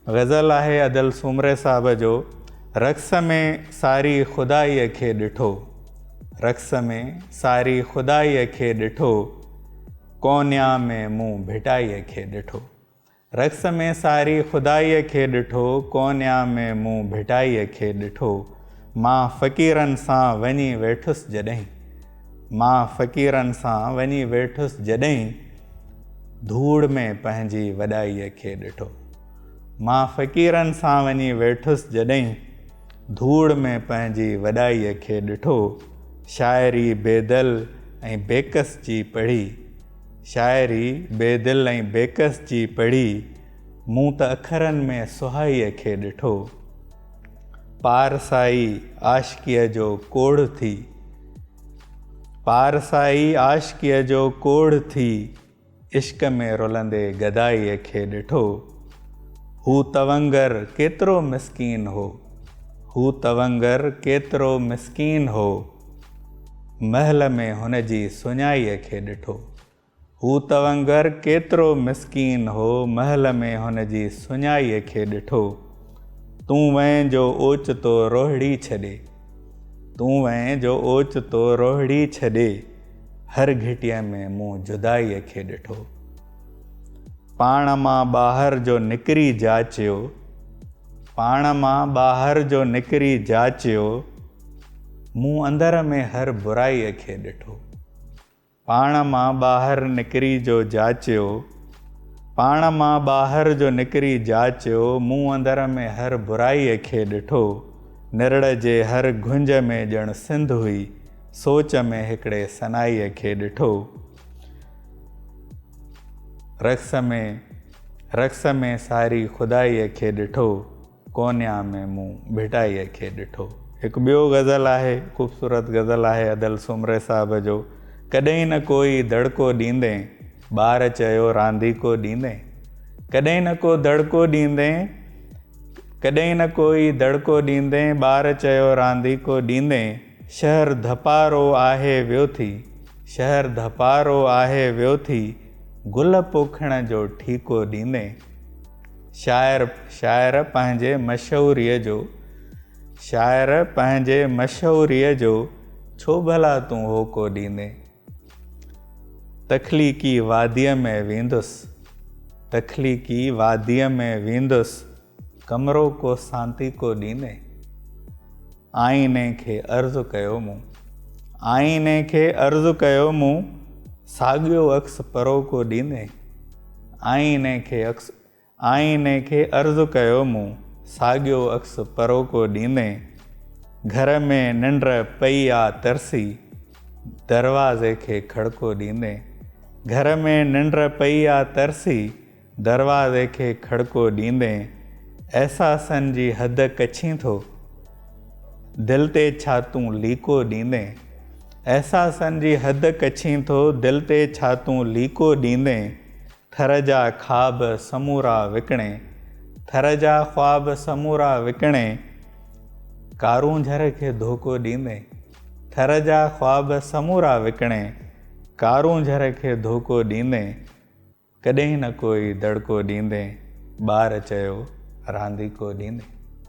ग़ज़ल आहे अदल सूमरे साहब जो। रक़्स में सारी ख़ुदाईअ खे ॾिठो, रक़्स में सारी ख़ुदाईअ खे ॾिठो, कोन्या में मूं भिटाईअ खे ॾिठो। रक़्स में सारी ख़ुदाईअ खे ॾिठो, कोन्या में मूं भिटाईअ खे ॾिठो। मां फ़क़ीरनि सां वञी वेठुसि जॾहिं, मां फ़क़ीरनि सां वञी वेठुसि जॾहिं, धूड़ में पंहिंजी वॾाईअ खे ॾिठो। मां फ़क़ीरनि सां वञी वेठुसि जॾहिं, धूड़ में पंहिंजी वॾाईअ खे ॾिठो। शाइरी बेदिल ऐं बेकस जी पढ़ी, शाइरी बेदिल ऐं बेकस जी पढ़ी, मूं त अखरनि में सुहाईअ खे ॾिठो। पारसाई आशिक़ीअ जो कोढ़ थी, पारसाई आशिक़ीअ जो कोढ़ थी, इश्क़ में रुलंदे गदाईअ खे ॾिठो। हू तवंगर केतिरो मिसकीन हो, हू तवंगर केतिरो मिसकीन हो, महल में हुन जी सुञाईअ खे ॾिठो। हू तवंगर केतिरो मिसकीन हो, महल में हुन जी सुञाईअ खे ॾिठो। तूं वएं जो ओचितो रोहिड़ी छॾे, तूं वएं जो ओचितो रोहिड़ी छॾे, हर घिटीअ में मूं जुदाईअ खे ॾिठो। पाण मां ॿाहिरि जो निकिरी जाचियो, पाण मां ॿाहिरि जो निकिरी जाचियो, मूं अंदर में हर बुराईअ खे ॾिठो। पाण मां ॿाहिरि निकिरी जो जाचियो, पाण मां ॿाहिरि जो निकिरी जाचियो, मूं अंदर में हर बुराईअ खे ॾिठो। निरड़ जे हर घुंज में ॼण सिंध हुई, सोच में हिकिड़े सनाईअ खे ॾिठो। रक़्स में सारी ख़ुदाईअ खे ॾिठो, कोन्या में मूं भिटाईअ खे ॾिठो। हिकु ॿियो ग़ज़ल आहे, ख़ूबसूरत ग़ज़ल आहे अदल सूमरे साहब जो। कॾहिं न कोई दड़को ॾींदे, ॿार चयो रांदीको ॾींदे, कॾहिं न को दड़को ॾींदे, कॾहिं न कोई दड़को ॾींदे, ॿार चयो रांदीको ॾींदे, शहर धपारो आहे वियो थी, शहर धपारो आहे वियो थी, गुल पोखण जो ठीको ॾींदे। शाइर पंहिंजे मशहूरीअ जो, शाइर पंहिंजे मशहूरीअ जो, छो भला तूं होको ॾींदे। तख़लीक़ी वादीअ में वेंदुसि, तख़लीक़ी वादीअ में वेंदुसि, कमरो को सांती को ॾींदे। आईने खे अर्ज़ु कयो मूं, आईने खे अर्ज़ु कयो मूं, साॻियो अक्स परो को ॾींदे। आईने खे अर्ज़ु कयो मूं, साॻियो अक्स परो को ॾींदे। घर में निंड पई आ तरसी, दरवाज़े खे खड़को ॾींदे। घर में निंड पई आ तरसी, दरवाज़े खे खड़को ॾींदे। अहसासनि जी हद कछी थो, दिलि ते छा तूं लीको ॾींदे। अहसासनि जी हद कछी थो, दिलि ते छा तूं लीको ॾींदे। थर जा ख़्वाब समूरा विकिणे, थर जा ख़्वाब समूरा विकिणे, कारूंझर खे धोखो ॾींदे। थर जा ख़्वाब समूरा विकिणे, कारूंझर खे धोखो ॾींदे। कॾहिं न कोई दड़को ॾींदे, ॿार चयो रांदीको ॾींदे।